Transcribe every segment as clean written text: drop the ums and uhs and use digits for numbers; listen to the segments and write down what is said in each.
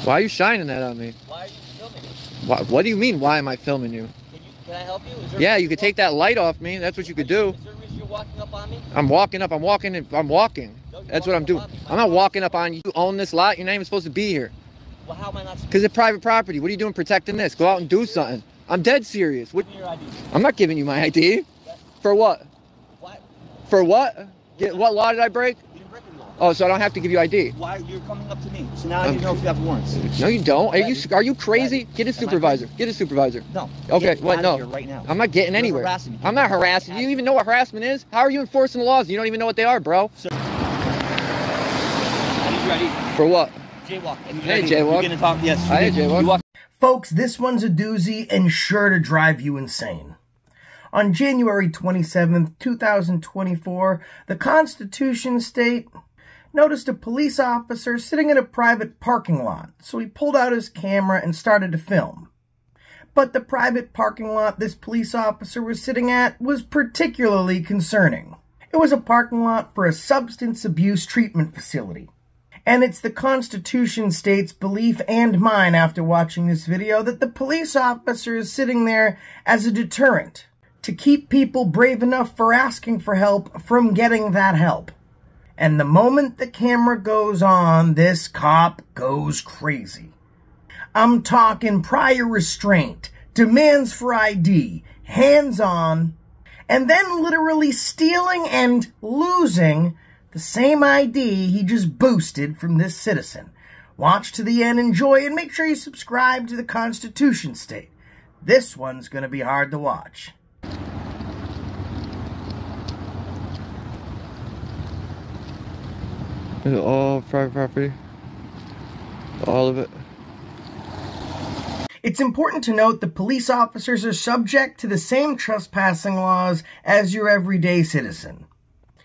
Why are you shining that on me? Why are you filming me? What do you mean, why am I filming you? Can I help you? Yeah, you could take that light off me. That's what you could do. Is there a reason you're walking up on me? I'm walking up. I'm walking. No, that's what I'm doing. I'm not walking up on you. You own this lot. You're not even supposed to be here. Well, how am I not supposed to? Because it's private property. What are you doing protecting this? Go out and do something. I'm dead serious. What? Give me your ID. I'm not giving you my ID. For what? What? For what? What law did I break? You didn't break any law. Oh, so I don't have to give you ID. Why? You're coming up to me. So now I need to know if you have warrants. No, you don't. Are you crazy? Get a supervisor. Get a supervisor. No. Okay, what? No. Right now. I'm not getting anywhere. I'm not harassing. You even know what harassment is? How are you enforcing the laws? You don't even know what they are, bro. Sir, I need your ID. For what? Jaywalk. Hey, jaywalk. You're gonna talk? Yes. I jaywalk. Folks, this one's a doozy and sure to drive you insane. On January 27th, 2024, the Constitution State noticed a police officer sitting in a private parking lot, so he pulled out his camera and started to film. But the private parking lot this police officer was sitting at was particularly concerning. It was a parking lot for a substance abuse treatment facility. And it's the Constitution State's belief and mine after watching this video that the police officer is sitting there as a deterrent to keep people brave enough for asking for help from getting that help. And the moment the camera goes on, this cop goes crazy. I'm talking prior restraint, demands for ID, hands on, and then literally stealing and losing the same ID he just boosted from this citizen. Watch to the end, enjoy, and make sure you subscribe to the Constitution State. This one's going to be hard to watch. Is it all private property? All of it? It's important to note that police officers are subject to the same trespassing laws as your everyday citizen.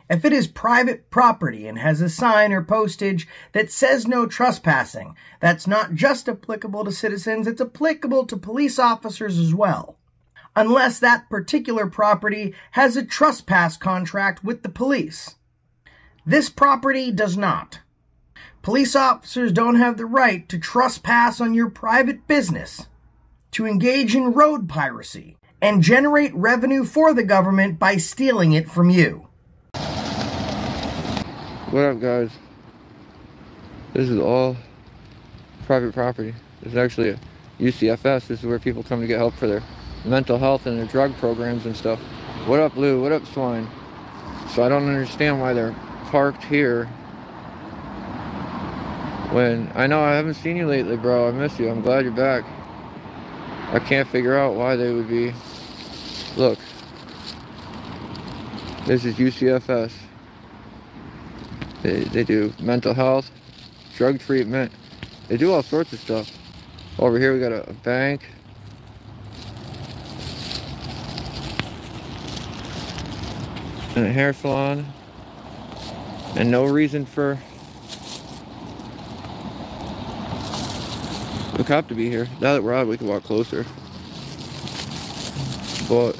If it is private property and has a sign or postage that says no trespassing, that's not just applicable to citizens, it's applicable to police officers as well. Unless that particular property has a trespass contract with the police. This property does not. Police officers don't have the right to trespass on your private business, to engage in road piracy, and generate revenue for the government by stealing it from you. What up, guys? This is all private property. This is actually a UCFS. This is where people come to get help for their mental health and their drug programs and stuff. What up, Lou? What up, Swine? So I don't understand why they're parked here when I know I haven't seen you lately, bro. I miss you. I'm glad you're back. I can't figure out why they would be. Look, this is UCFS. They do mental health, drug treatment. They do all sorts of stuff. Over here we got a bank. And a hair salon. And no reason for the cop to be here. Now that we're out, we can walk closer. But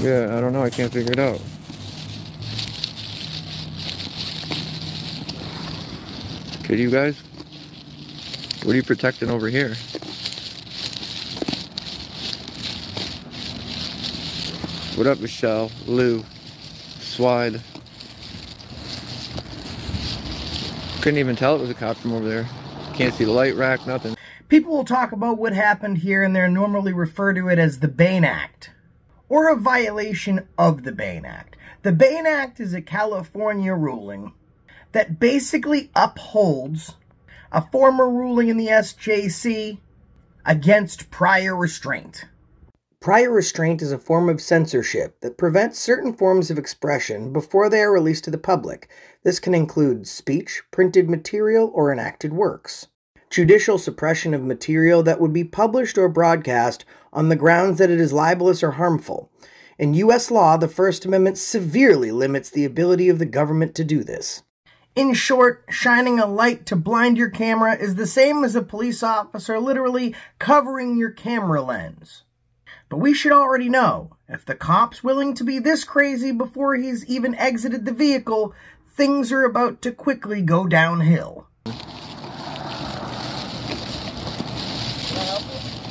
yeah, I don't know. I can't figure it out. Could you guys? What are you protecting over here? What up, Michelle? Lou? Swide. Couldn't even tell it was a cop from over there. Can't see the light rack, nothing. People will talk about what happened here and they're normally refer to it as the Bain Act, or a violation of the Bain Act. The Bain Act is a California ruling that basically upholds a former ruling in the SJC against prior restraint. Prior restraint is a form of censorship that prevents certain forms of expression before they are released to the public. This can include speech, printed material, or enacted works. Judicial suppression of material that would be published or broadcast on the grounds that it is libelous or harmful. In U.S. law, the First Amendment severely limits the ability of the government to do this. In short, shining a light to blind your camera is the same as a police officer literally covering your camera lens. But we should already know, if the cop's willing to be this crazy before he's even exited the vehicle, things are about to quickly go downhill.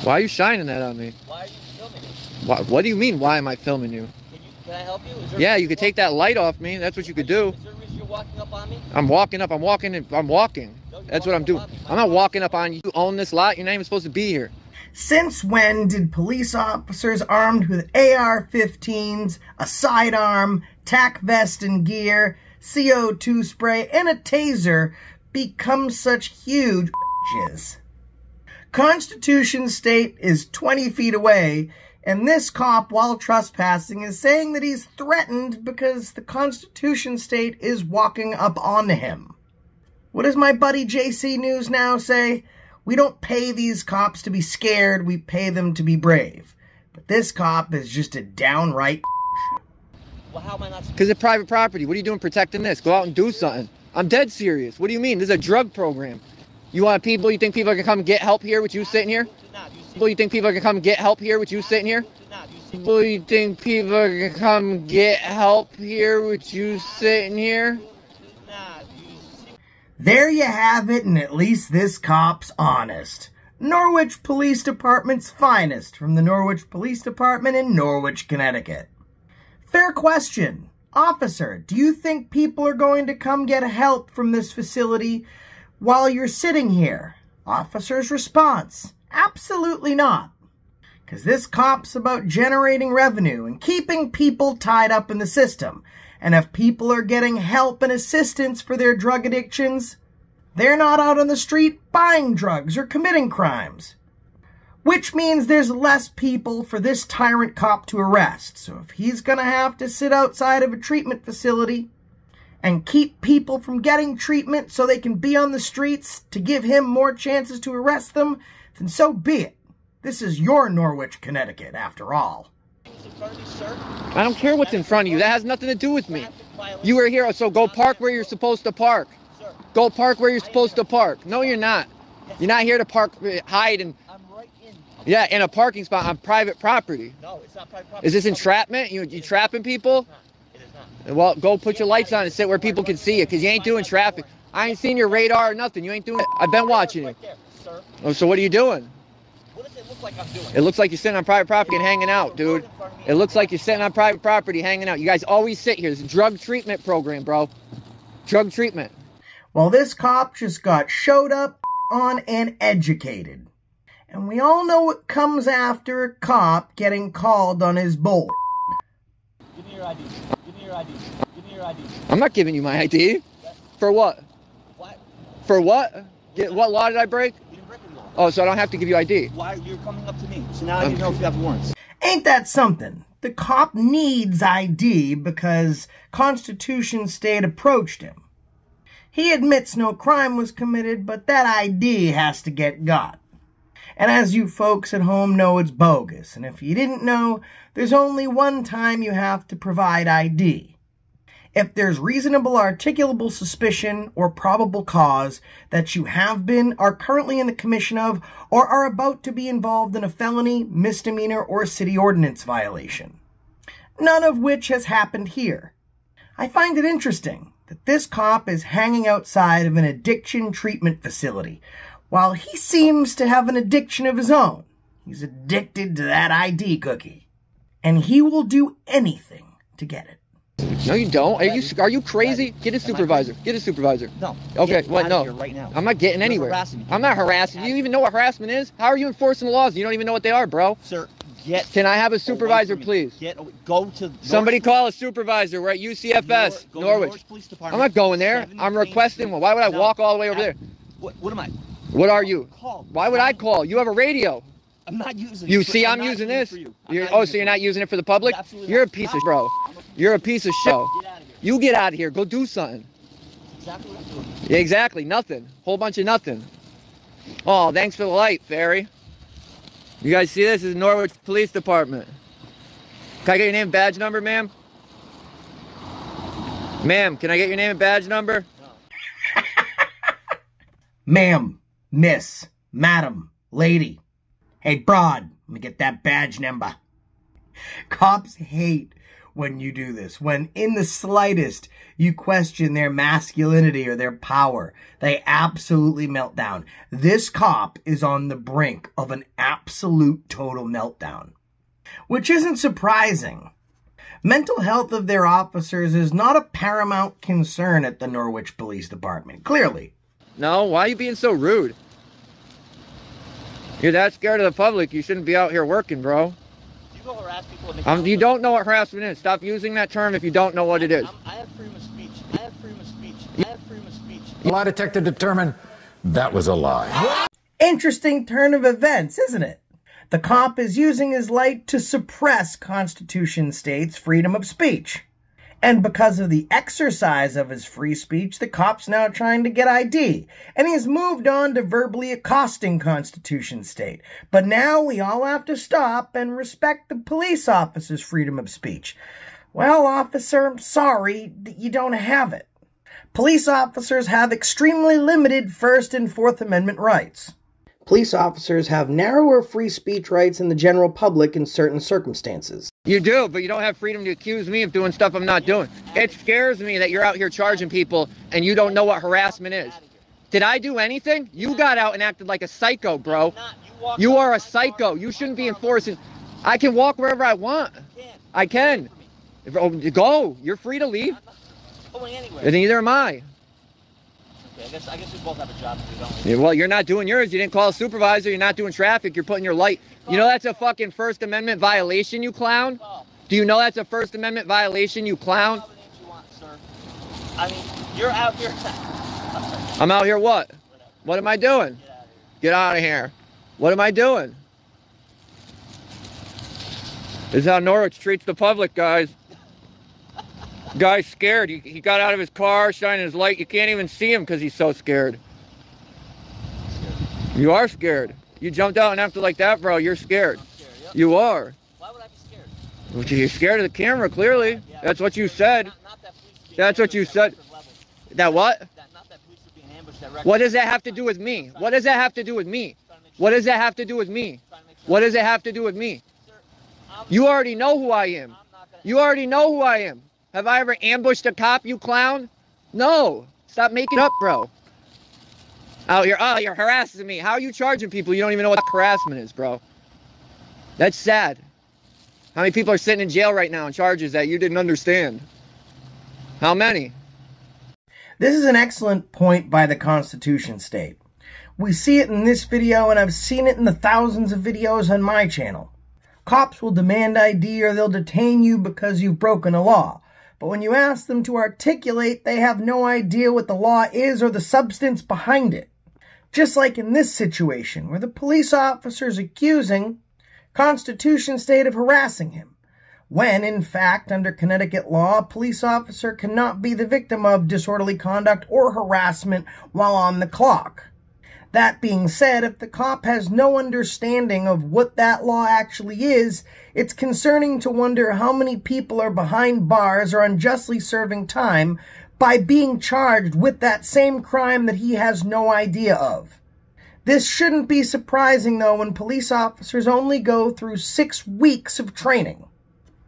Why are you shining that on me? Why are you filming me? What do you mean, why am I filming you? Can I help you? Is there Yeah, you could take that light off me. That's what you could do. Is there a reason you're walking up on me? I'm walking up. I'm walking. No, That's what I'm doing. I'm not walking up on you. You own this lot. You're not even supposed to be here. Since when did police officers armed with AR-15s, a sidearm, tac vest and gear, CO2 spray, and a taser become such huge bitches? Constitution State is 20 feet away, and this cop, while trespassing, is saying that he's threatened because the Constitution State is walking up on him. What does my buddy JC News Now say? We don't pay these cops to be scared, we pay them to be brave. But this cop is just a downright Well, how am I not? Because it's private property. What are you doing protecting this? Go out and do something. I'm dead serious. What do you mean? This is a drug program. You want people, you think people are going to come get help here with you sitting here? People, you think people are going to come get help here with you sitting here? People, you think people are going to come get help here with you sitting here? There you have it, and at least this cop's honest. Norwich Police Department's finest from the Norwich Police Department in Norwich, Connecticut. Fair question. Officer, do you think people are going to come get help from this facility while you're sitting here? Officer's response, absolutely not. Because this cop's about generating revenue and keeping people tied up in the system. And if people are getting help and assistance for their drug addictions, they're not out on the street buying drugs or committing crimes. Which means there's less people for this tyrant cop to arrest. So if he's going to have to sit outside of a treatment facility and keep people from getting treatment so they can be on the streets to give him more chances to arrest them, then so be it. This is your Norwich, Connecticut, after all. I don't care what's in front of you. That has nothing to do with me. You were here, so go park where you're supposed to park. Go park where you're supposed to park. No, you're not. You're not here to park, hide, and... I'm right in. Yeah, in a parking spot on private property. No, it's not private property. Is this entrapment? You trapping people? It is not. Well, go put your lights on and sit where people can see you, because you ain't doing traffic. I ain't seen your radar or nothing. You ain't doing it. I've been watching you. Right there, sir. Oh, so what are you doing? What does it look like I'm doing? It looks like you're sitting on private property and hanging out, dude. It looks like you're sitting on private property hanging out. You guys always sit here. It's a drug treatment program, bro. Drug treatment. Well, this cop just got showed up on and educated. And we all know what comes after a cop getting called on his bull. Give me your ID. Give me your ID. Give me your ID. I'm not giving you my ID. Yes. For what? What? For what? What law did I break? You didn't break the law. Oh, so I don't have to give you ID. Why you're coming up to me? So now I need to know if you have warrants. Ain't that something? The cop needs ID because Constitution State approached him. He admits no crime was committed, but that ID has to get got. And as you folks at home know, it's bogus. And if you didn't know, there's only one time you have to provide ID. If there's reasonable articulable suspicion or probable cause that you have been, are currently in the commission of, or are about to be involved in a felony, misdemeanor, or city ordinance violation. None of which has happened here. I find it interesting that this cop is hanging outside of an addiction treatment facility, while he seems to have an addiction of his own. He's addicted to that ID cookie. And he will do anything to get it. No, you don't. Are you crazy? Get a supervisor. Get a supervisor. No. Okay, what? No. Right now. I'm not getting You're anywhere. harassing me. I'm not harassing you. You even know what harassment is? How are you enforcing the laws? You don't even know what they are, bro. Sir, get. Can I have a supervisor, please? Go to. Somebody call a supervisor. We're at UCFS, Go to Norwich. Police Department. I'm not going there. I'm requesting one. Why would I walk all the way over there? What am I? What are you? Call. Why would I call? You have a radio. I'm not using it. You see I'm using this? So you're not using it for the public? Absolutely You're a not. piece of bro. You're a piece of shit. Get out of here. You get out of here. Go do something. Exactly what I'm doing. Yeah, exactly. Nothing. Whole bunch of nothing. Oh, thanks for the light, Fairy. You guys see this? This is Norwich Police Department. Can I get your name and badge number, ma'am? Ma'am, can I get your name and badge number? No. Ma'am, miss, madam, lady. Hey, broad, let me get that badge number. Cops hate when you do this. When in the slightest you question their masculinity or their power, they absolutely melt down. This cop is on the brink of an absolute total meltdown. Which isn't surprising. Mental health of their officers is not a paramount concern at the Norwich Police Department, clearly. No, why are you being so rude? You're that scared of the public, you shouldn't be out here working, bro. You go harass people in the You don't know what harassment is. Stop using that term if you don't know what it is. I have freedom of speech. I have freedom of speech. I have freedom of speech. Lie detector determined that was a lie. Interesting turn of events, isn't it? The cop is using his light to suppress Constitution state's freedom of speech. And because of the exercise of his free speech, the cop's now trying to get ID. And he's moved on to verbally accosting Constitution state. But now we all have to stop and respect the police officer's freedom of speech. Well, officer, I'm sorry that you don't have it. Police officers have extremely limited First and Fourth Amendment rights. Police officers have narrower free speech rights than the general public in certain circumstances. You do, but you don't have freedom to accuse me of doing stuff I'm not doing. It scares me that you're out here charging people and you don't know what harassment is. Did I do anything? You got out and acted like a psycho, bro. You are a psycho. You shouldn't be enforcing. I can walk wherever I want. I can. Go. You're free to leave. Going anywhere. And neither am I. Okay, I guess we both have a job to do, don't we? Yeah, well, you're not doing yours. You didn't call a supervisor. You're not doing traffic. You're putting your light. You know that's a fucking First Amendment violation, you clown? Do you know that's a First Amendment violation, you clown? All the names you want, sir. I mean, you're out here. I'm out here what? What am I doing? Get out of here. What am I doing? This is how Norwich treats the public, guys. Guy's scared. He got out of his car, shining his light. You can't even see him because he's so scared. You are scared. You jumped out and acted like that, bro. You're scared. I'm scared, yep. You are. Why would I be scared? Well, you're scared of the camera, clearly. Yeah. That's what you said. Not that police are being That's what you ambushed said. at record levels. That what? Not that police are being ambushed at record What does that have to do with me? What does that have to do with me? What does that have to do with me? What does it have to do with me? Sir, You already know who I am. I'm not gonna. You already know who I am. Have I ever ambushed a cop, you clown? No. Stop making up, bro. Out here, oh, you're harassing me. How are you charging people? You don't even know what harassment is, bro. That's sad. How many people are sitting in jail right now on charges that you didn't understand? How many? This is an excellent point by the Constitution state. We see it in this video, and I've seen it in the thousands of videos on my channel. Cops will demand ID or they'll detain you because you've broken a law. But when you ask them to articulate, they have no idea what the law is or the substance behind it. Just like in this situation, where the police officer is accusing Constitution state of harassing him, when, in fact, under Connecticut law, a police officer cannot be the victim of disorderly conduct or harassment while on the clock. That being said, if the cop has no understanding of what that law actually is, it's concerning to wonder how many people are behind bars or unjustly serving time by being charged with that same crime that he has no idea of. This shouldn't be surprising, though, when police officers only go through 6 weeks of training.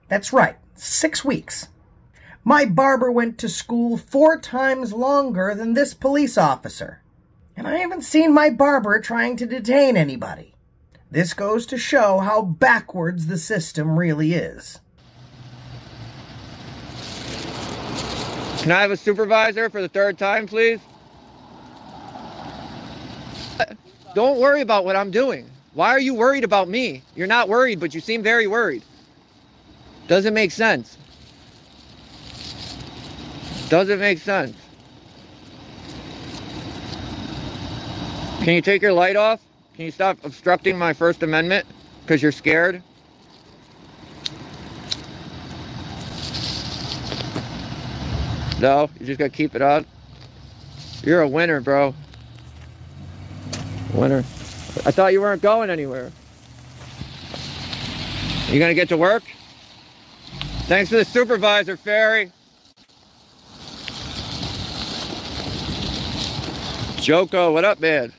That's right, 6 weeks. My barber went to school 4 times longer than this police officer. And I haven't seen my barber trying to detain anybody. This goes to show how backwards the system really is. Can I have a supervisor for the 3rd time, please? Don't worry about what I'm doing. Why are you worried about me? You're not worried, but you seem very worried. Doesn't make sense. Doesn't make sense. Can you take your light off? Can you stop obstructing my First Amendment because you're scared? No, you just gotta keep it on. You're a winner, bro. Winner. I thought you weren't going anywhere. You gonna get to work? Thanks for the supervisor, Ferry. Joko, what up, man?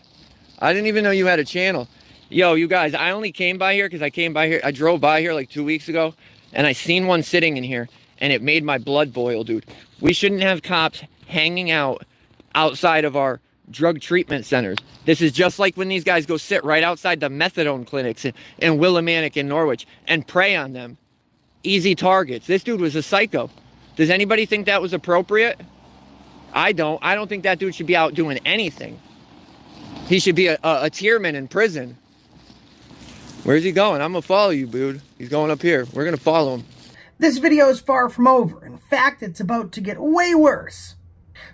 I didn't even know you had a channel. Yo, you guys, I only came by here because I drove by here like 2 weeks ago, And I seen one sitting in here, and it made my blood boil, dude. We shouldn't have cops hanging out outside of our drug treatment centers. This is just like when these guys go sit right outside the methadone clinics in Willimantic and Norwich and prey on them. Easy targets. This dude was a psycho. Does anybody think that was appropriate? I don't. I don't think that dude should be out doing anything. He should be a tierman in prison. Where's he going? I'm gonna follow you, dude. He's going up here. We're gonna follow him. This video is far from over. In fact, it's about to get way worse.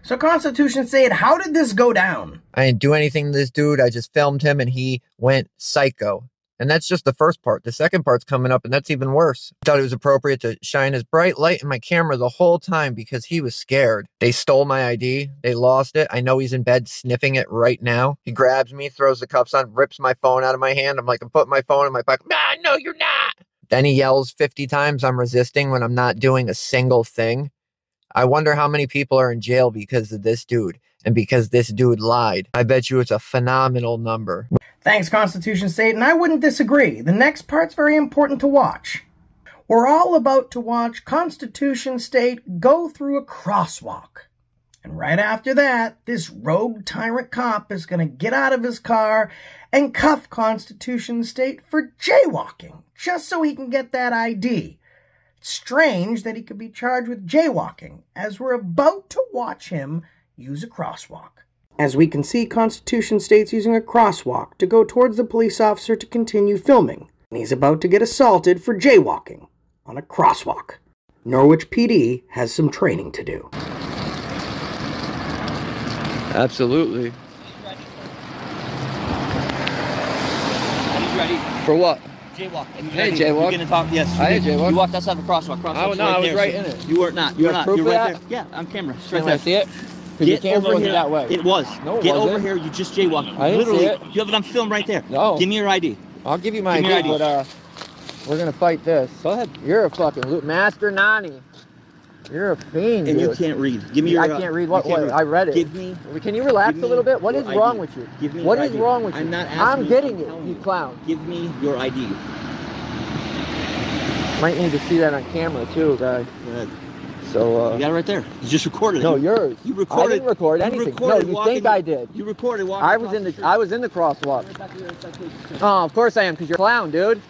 So Constitution State, how did this go down? I didn't do anything to this dude. I just filmed him and he went psycho. And that's just the first part. The second part's coming up, and that's even worse. I thought it was appropriate to shine his bright light in my camera the whole time because he was scared. They stole my ID. They lost it. I know he's in bed sniffing it right now. He grabs me, throws the cuffs on, rips my phone out of my hand. I'm like, I'm putting my phone in my pocket. Nah, no, you're not. Then he yells 50 times I'm resisting when I'm not doing a single thing. I wonder how many people are in jail because of this dude and because this dude lied. I bet you it's a phenomenal number. Thanks, Constitution State, and I wouldn't disagree. The next part's very important to watch. We're all about to watch Constitution State go through a crosswalk. And right after that, this rogue tyrant cop is going to get out of his car and cuff Constitution State for jaywalking, just so he can get that ID. It's strange that he could be charged with jaywalking, as we're about to watch him use a crosswalk. As we can see, Constitution State's using a crosswalk to go towards the police officer to continue filming. And he's about to get assaulted for jaywalking on a crosswalk. Norwich PD has some training to do. Absolutely. Ready? For what? Jaywalk. Hey, jaywalk. You're gonna talk. Yes. I had jaywalk. You walked outside the crosswalk. Oh, no, I was right in it. You were not. You're not. Proof You're of right that? there. Yeah, on camera. It's Can right I there. see it? Because your camera wasn't that way. It was. No, it Get wasn't. over here. You just jaywalked. I didn't Literally, see it. you have it on film right there. No. Give me your ID. I'll give you my Give me your ID, but we're gonna fight this. Go ahead. You're a fucking Master Nani. You're a fiend, And dude. you can't read. Give me your. I can't read. What? I read it. Give me. Can you relax a little bit? What is wrong with you? Give me What your is ID. wrong with you? I'm not asking I'm you, getting I'm it, telling you clown. Give me your ID. Might need to see that on camera too, guy. Go ahead. So, you got it right there. You just recorded it. No, yours. You recorded. I didn't record anything. Recorded No, you think I did. You recorded walking. I was in the crosswalk. Oh, of course I am, because you're a clown, dude.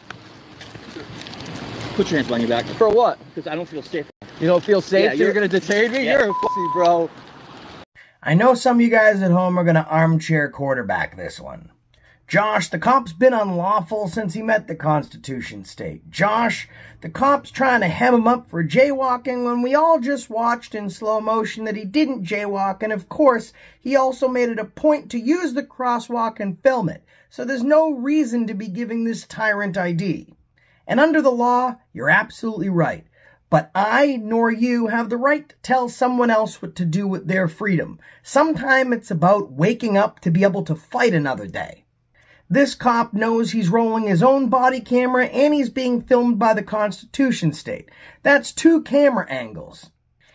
Put your hands behind your back. For what? Because I don't feel safe. You don't feel safe, Yeah, so you're gonna detain me? Yeah. You're a pussy, bro. I know some of you guys at home are going to armchair quarterback this one. Josh, the cop's been unlawful since he met the Constitution State. Josh, the cop's trying to hem him up for jaywalking when we all just watched in slow motion that he didn't jaywalk, and of course, he also made it a point to use the crosswalk and film it, so there's no reason to be giving this tyrant ID. And under the law, you're absolutely right. But I, nor you, have the right to tell someone else what to do with their freedom. Sometimes it's about waking up to be able to fight another day. This cop knows he's rolling his own body camera and he's being filmed by the Constitution State. That's 2 camera angles.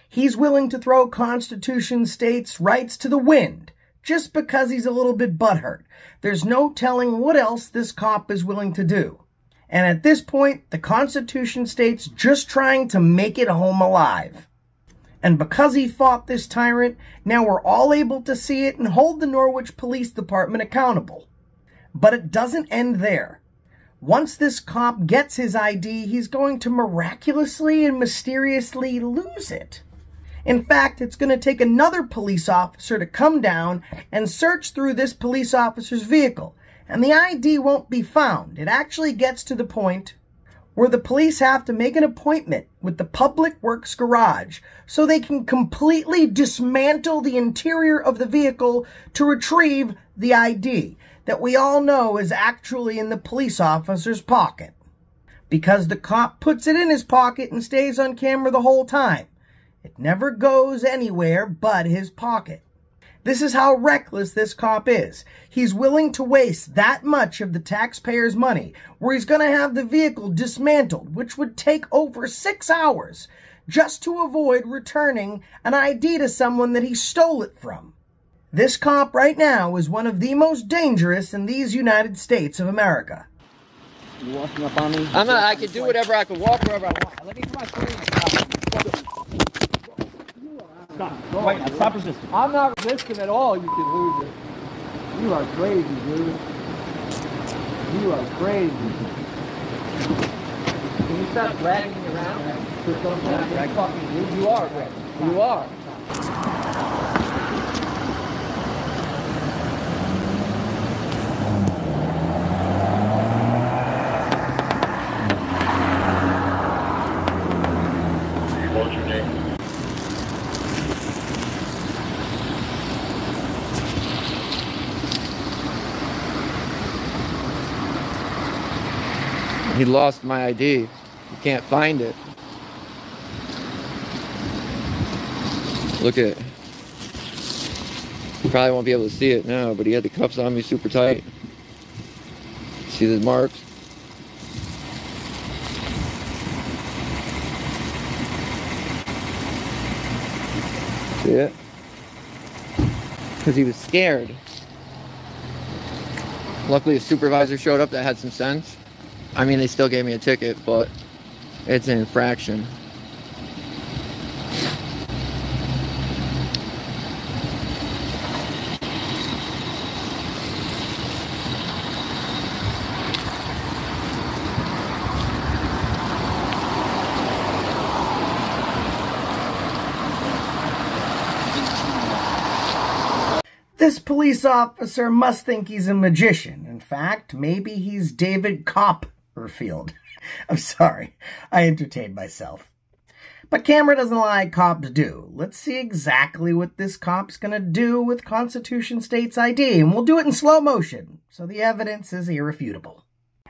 He's willing to throw Constitution State's rights to the wind just because he's a little bit butthurt. There's no telling what else this cop is willing to do. And at this point, the Constitution State's just trying to make it home alive. And because he fought this tyrant, now we're all able to see it and hold the Norwich Police Department accountable. But it doesn't end there. Once this cop gets his ID, he's going to miraculously and mysteriously lose it. In fact, it's going to take another police officer to come down and search through this police officer's vehicle. And the ID won't be found. It actually gets to the point where the police have to make an appointment with the Public Works garage so they can completely dismantle the interior of the vehicle to retrieve the ID that we all know is actually in the police officer's pocket. Because the cop puts it in his pocket and stays on camera the whole time. It never goes anywhere but his pocket. This is how reckless this cop is. He's willing to waste that much of the taxpayers' money, where he's going to have the vehicle dismantled, which would take over 6 hours, just to avoid returning an ID to someone that he stole it from. This cop right now is one of the most dangerous in these United States of America. You walking up on me? I'm not, I can do whatever, I can walk wherever I want. Let me put my screen. Stop. Wait, stop resisting. I'm not resisting at all, you can lose it. You are crazy, dude. You are crazy. Can you stop dragging me around? You are, Greg. You are. What's your name? He lost my ID. You can't find it. Look at it. You probably won't be able to see it now, but he had the cuffs on me super tight. See the marks? See it? Because he was scared. Luckily, a supervisor showed up that had some sense. I mean, they still gave me a ticket, but it's an infraction. This police officer must think he's a magician. In fact, maybe he's David Copperfield. I'm sorry, I entertained myself. But camera doesn't lie, cops do. Let's see exactly what this cop's gonna do with Constitution State's ID, and we'll do it in slow motion, so the evidence is irrefutable.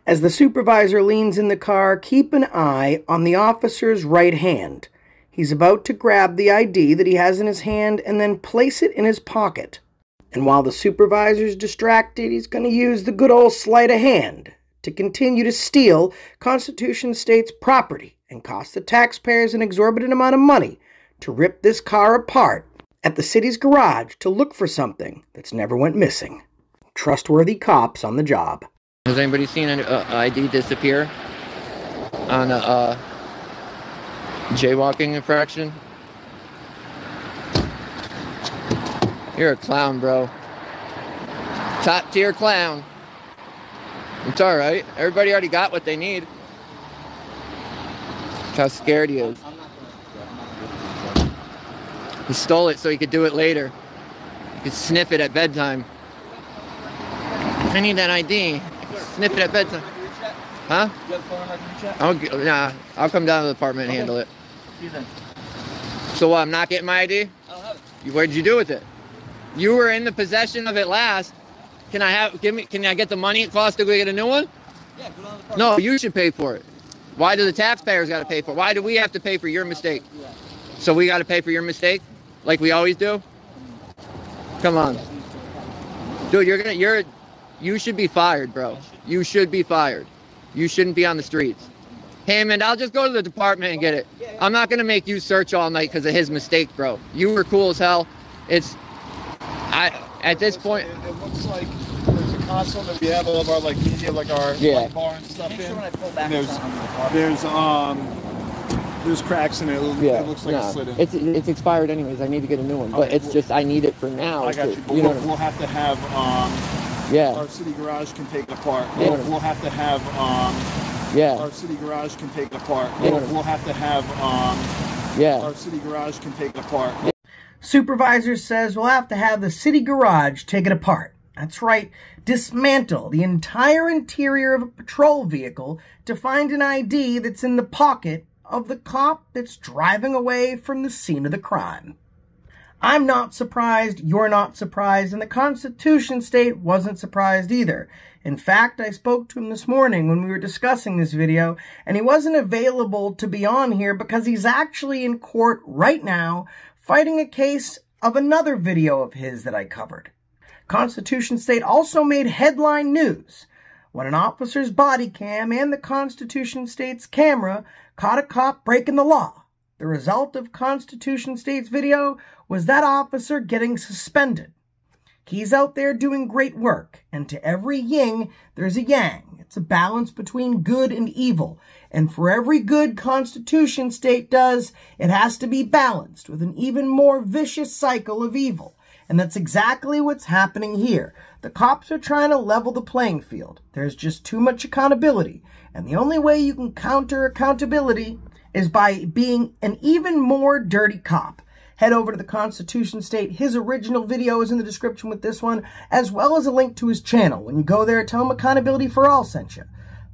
As the supervisor leans in the car, keep an eye on the officer's right hand. He's about to grab the ID that he has in his hand and then place it in his pocket. And while the supervisor's distracted, he's going to use the good old sleight of hand to continue to steal Constitution State's property and cost the taxpayers an exorbitant amount of money to rip this car apart at the city's garage to look for something that's never went missing. Trustworthy cops on the job. Has anybody seen an ID disappear on a jaywalking infraction? You're a clown, bro. Top tier clown. It's alright. Everybody already got what they need. That's how scared he is. He stole it so he could do it later. He could sniff it at bedtime. I need that ID. Sniff it at bedtime. Huh? You have a phone number I can reach out? Nah, I'll come down to the apartment and handle it. See you then. So what, I'm not getting my ID? I don't have it. Where'd you do with it? You were in the possession of it last. Can I get the money it costs to go get a new one? Yeah, go down to the No, you should pay for it. Why do the taxpayers got to pay for it? Why do we have to pay for your mistake? So we got to pay for your mistake? Like we always do? Come on. Dude, you should be fired, bro. You should be fired. You shouldn't be on the streets. Hey, man, I'll just go to the department and get it. I'm not going to make you search all night because of his mistake, bro. You were cool as hell. At this point, It looks like there's a console that we have all of our like media, like our light bar and stuff Make in. sure when I pull back There's cracks in it. It looks like a slid in. it's expired anyways. I need to get a new one, but it's just I need it for now. I got you. But You know we'll have to have our city garage can take it apart. We'll have to have our city garage can take it apart. We'll have to have our city garage can take it apart. Supervisor says we'll have to have the city garage take it apart. That's right, dismantle the entire interior of a patrol vehicle to find an ID that's in the pocket of the cop that's driving away from the scene of the crime. I'm not surprised, you're not surprised, and the Constitution State wasn't surprised either. In fact, I spoke to him this morning when we were discussing this video, and he wasn't available to be on here because he's actually in court right now fighting a case of another video of his that I covered. Constitution State also made headline news when an officer's body cam and the Constitution State's camera caught a cop breaking the law. The result of Constitution State's video was that officer getting suspended. He's out there doing great work, and to every yin, there's a yang. It's a balance between good and evil, and for every good Constitution state does, it has to be balanced with an even more vicious cycle of evil. And that's exactly what's happening here. The cops are trying to level the playing field. There's just too much accountability, and the only way you can counter accountability is by being an even more dirty cop. Head over to the Constitution State. His original video is in the description with this one, as well as a link to his channel. When you go there, tell him Accountability for All sent you.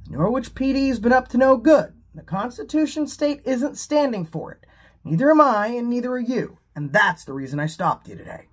The Norwich PD has been up to no good. The Constitution State isn't standing for it. Neither am I, and neither are you. And that's the reason I stopped you today.